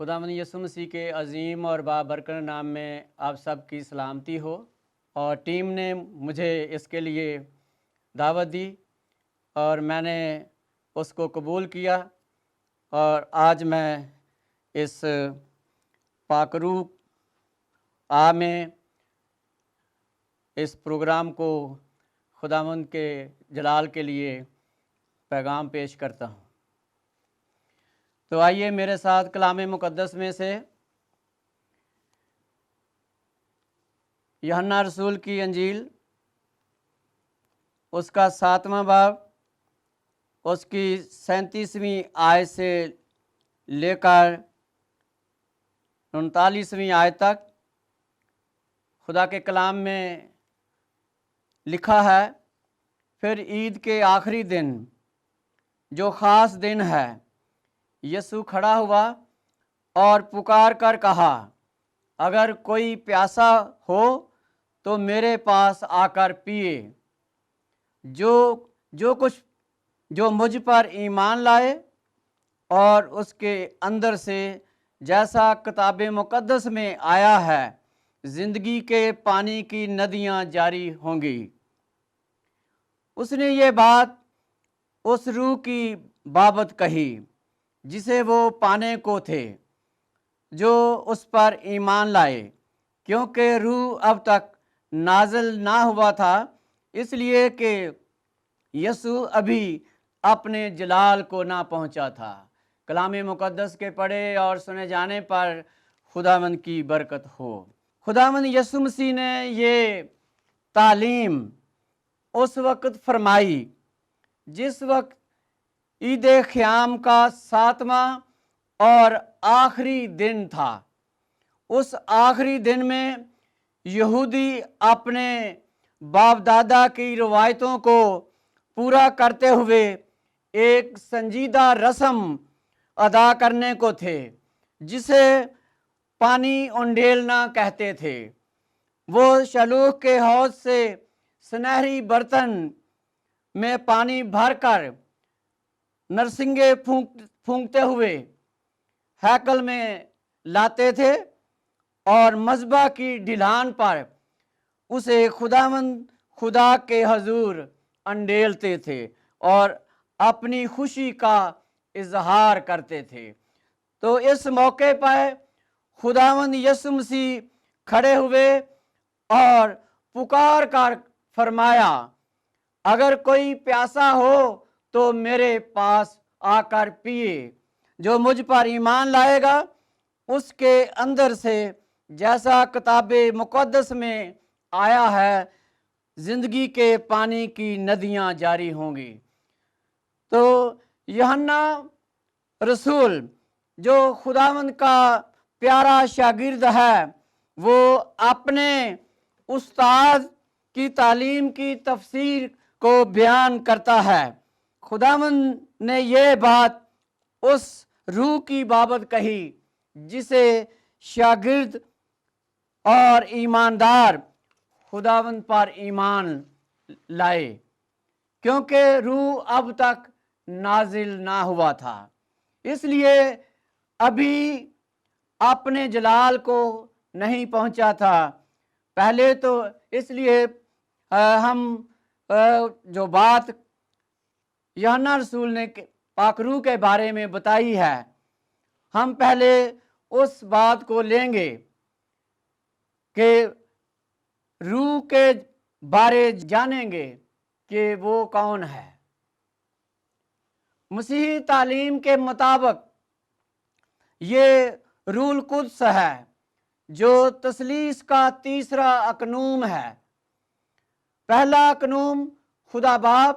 خداوند یسوع مسیح کے عظیم اور بابرکت نام میں آپ سب کی سلامتی ہو۔ اور ٹیم نے مجھے اس کے لیے دعوت دی اور میں نے اس کو قبول کیا، اور آج میں اس پاک روح میں اس پروگرام کو خداوند کے جلال کے لیے پیغام پیش کرتا ہوں۔ تو آئیے میرے ساتھ کلام مقدس میں سے یوحنا رسول کی انجیل، اس کا 7واں باب، اس کی 37ویں آیت سے لے کر 39ویں آیت تک خدا کے کلام میں لکھا ہے۔ پھر عید کے آخری دن، جو خاص دن ہے، یسوع کھڑا ہوا اور پکار کر کہا، اگر کوئی پیاسا ہو تو میرے پاس آ کر پیے۔ جو مجھ پر ایمان لائے اور اس کے اندر سے، جیسا کتاب مقدس میں آیا ہے، زندگی کے پانی کی ندیاں جاری ہوں گی۔ اس نے یہ بات اس روح کی بابت کہی جسے وہ پانے کو تھے، جو اس پر ایمان لائے، کیونکہ روح اب تک نازل نہ ہوا تھا، اس لیے کہ یسوع ابھی اپنے جلال کو نہ پہنچا تھا۔ کلام مقدس کے پڑھے اور سنے جانے پر خداوند کی برکت ہو۔ خداوند یسوع مسیح نے یہ تعلیم اس وقت فرمائی جس وقت عید خیام کا 7واں اور آخری دن تھا۔ اس آخری دن میں یہودی اپنے باپ دادا کی روایتوں کو پورا کرتے ہوئے ایک سنجیدہ رسم ادا کرنے کو تھے، جسے پانی انڈیلنا کہتے تھے۔ وہ شلوغ کے حوض سے سنہری برتن میں پانی بھر کر نرسنگے پھونکتے ہوئے ہیکل میں لاتے تھے اور مذبح کی ڈھلان پر اسے خداوند خدا کے حضور انڈیلتے تھے اور اپنی خوشی کا اظہار کرتے تھے۔ تو اس موقع پر خداوند یسوع مسیح کھڑے ہوئے اور پکار کر فرمایا، اگر کوئی پیاسا ہو تو میرے پاس آ کر پیے۔ جو مجھ پر ایمان لائے گا، اس کے اندر سے، جیسا کتاب مقدس میں آیا ہے، زندگی کے پانی کی ندیاں جاری ہوں گی۔ تو یوحنا رسول، جو خداوند کا پیارا شاگرد ہے، وہ اپنے استاد کی تعلیم کی تفسیر کو بیان کرتا ہے۔ خداوند نے یہ بات اس روح کی بابت کہی جسے شاگرد اور ایماندار خداوند پر ایمان لائے، کیونکہ روح اب تک نازل نہ ہوا تھا، اس لیے ابھی اپنے جلال کو نہیں پہنچا تھا۔ پہلے تو اس لیے ہم جو بات یوحنا رسول نے پاک روح کے بارے میں بتائی ہے، ہم پہلے اس بات کو لیں گے کہ روح کے بارے جانیں گے کہ وہ کون ہے۔ مسیحی تعلیم کے مطابق یہ روح القدس ہے، جو تثلیث کا تیسرا اقنوم ہے۔ پہلا اقنوم خدا باپ،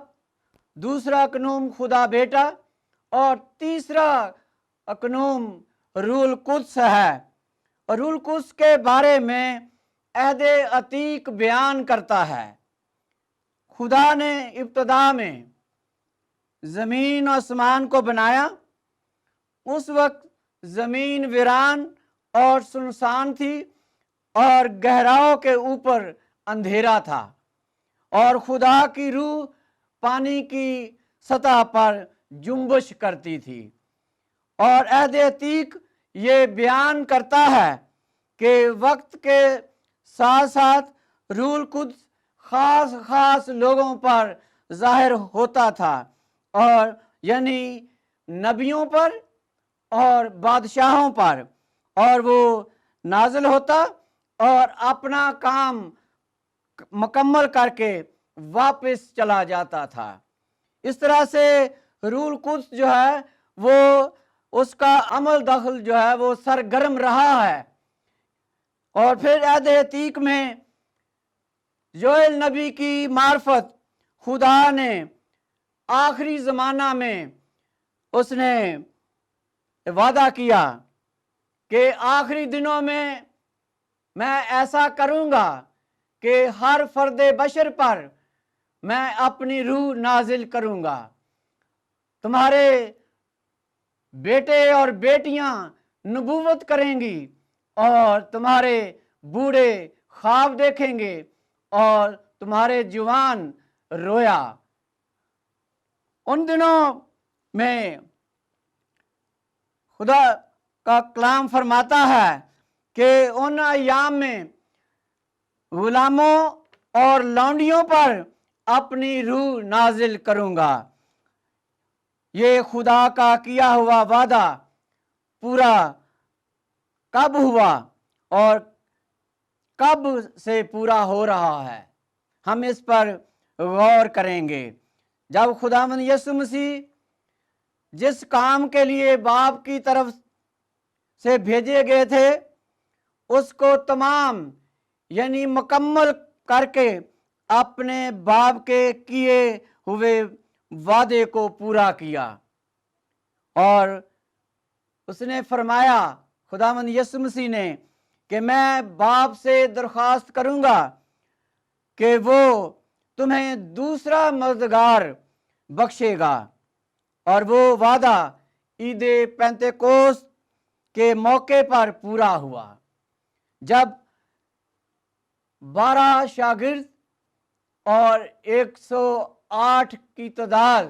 دوسرا اقنوم خدا بیٹا، اور تیسرا اقنوم روح القدس ہے۔ اور روح القدس کے بارے میں عہد عتیق بیان کرتا ہے، خدا نے ابتدا میں زمین و آسمان کو بنایا۔ اس وقت زمین ویران اور سنسان تھی اور گہراؤں کے اوپر اندھیرا تھا، اور خدا کی روح پانی کی سطح پر جنبش کرتی تھی۔ اور عہد عتیق یہ بیان کرتا ہے کہ وقت کے ساتھ ساتھ روح القدس خاص خاص لوگوں پر ظاہر ہوتا تھا، اور یعنی نبیوں پر اور بادشاہوں پر، اور وہ نازل ہوتا اور اپنا کام مکمل کر کے واپس چلا جاتا تھا۔ اس طرح سے روح القدس جو ہے وہ اس کا عمل دخل جو ہے وہ سرگرم رہا ہے۔ اور پھر عہد عتیق میں یوئیل نبی کی معرفت خدا نے آخری زمانہ میں اس نے وعدہ کیا کہ آخری دنوں میں ایسا کروں گا کہ ہر فرد بشر پر میں اپنی روح نازل کروں گا، تمہارے بیٹے اور بیٹیاں نبوت کریں گی، اور تمہارے بوڑھے خواب دیکھیں گے، اور تمہارے جوان رویا۔ ان دنوں میں خدا کا کلام فرماتا ہے کہ ان ایام میں غلاموں اور لونڈیوں پر اپنی روح نازل کروں گا۔ یہ خدا کا کیا ہوا وعدہ پورا کب ہوا اور کب سے پورا ہو رہا ہے، ہم اس پر غور کریں گے۔ جب خداوند یسوع مسیح جس کام کے لیے باپ کی طرف سے بھیجے گئے تھے اس کو تمام یعنی مکمل کر کے اپنے باپ کے کیے ہوئے وعدے کو پورا کیا، اور اس نے فرمایا خداوند یسوع مسیح نے کہ میں باپ سے درخواست کروں گا کہ وہ تمہیں دوسرا مددگار بخشے گا، اور وہ وعدہ عید پینتیکوست کے موقع پر پورا ہوا، جب 12 شاگرد اور 108 کی تعداد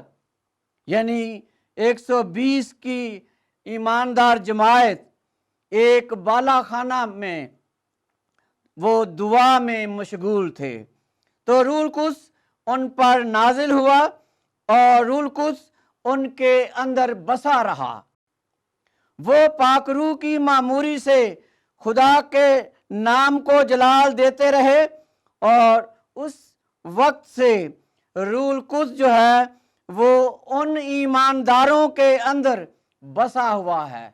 یعنی 120 کی ایماندار جماعت ایک بالا خانہ میں وہ دعا میں مشغول تھے، تو روح القدس ان پر نازل ہوا اور روح القدس ان کے اندر بسا رہا۔ وہ پاک روح کی معموری سے خدا کے نام کو جلال دیتے رہے، اور اس وقت سے روح القدس جو ہے وہ ان ایمانداروں کے اندر بسا ہوا ہے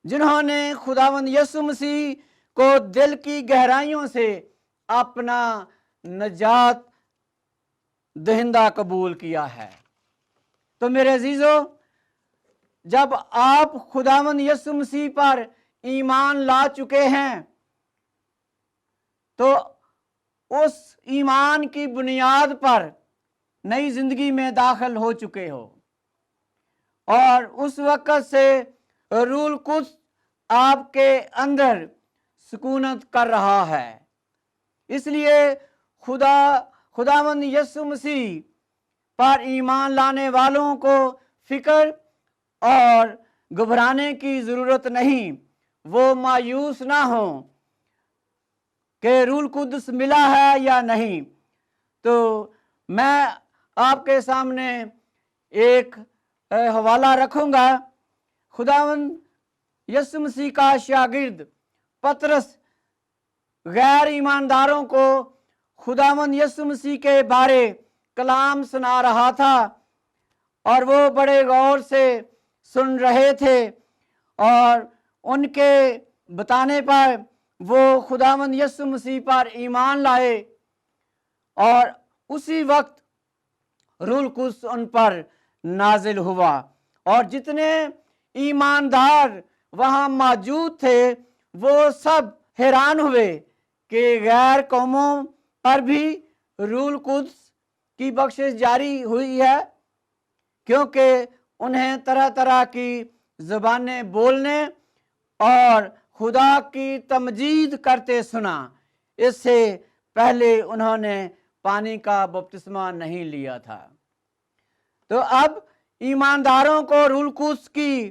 جنہوں نے خداوند یسوع مسیح کو دل کی گہرائیوں سے اپنا نجات دہندہ قبول کیا ہے۔ تو میرے عزیزو، جب آپ خداوند یسوع مسیح پر ایمان لا چکے ہیں تو اس ایمان کی بنیاد پر نئی زندگی میں داخل ہو چکے ہو، اور اس وقت سے روح القدس آپ کے اندر سکونت کر رہا ہے۔ اس لیے خداوند یسوع مسیح پر ایمان لانے والوں کو فکر اور گھبرانے کی ضرورت نہیں، وہ مایوس نہ ہوں کہ روح القدس ملا ہے یا نہیں۔ تو میں آپ کے سامنے ایک حوالہ رکھوں گا۔ خداوند یسوع مسیح کا شاگرد پطرس غیر ایمانداروں کو خداوند یسوع مسیح کے بارے کلام سنا رہا تھا، اور وہ بڑے غور سے سن رہے تھے، اور ان کے بتانے پر وہ خداوند یسوع مسیح پر ایمان لائے، اور اسی وقت روح القدس ان پر نازل ہوا، اور جتنے ایماندار وہاں موجود تھے وہ سب حیران ہوئے کہ غیر قوموں پر بھی روح القدس کی بخشش جاری ہوئی ہے، کیونکہ انہیں طرح طرح کی زبانیں بولنے اور خدا کی تمجید کرتے سنا۔ اس سے پہلے انہوں نے پانی کا بپتسمہ نہیں لیا تھا۔ تو اب ایمانداروں کو روح القدس کی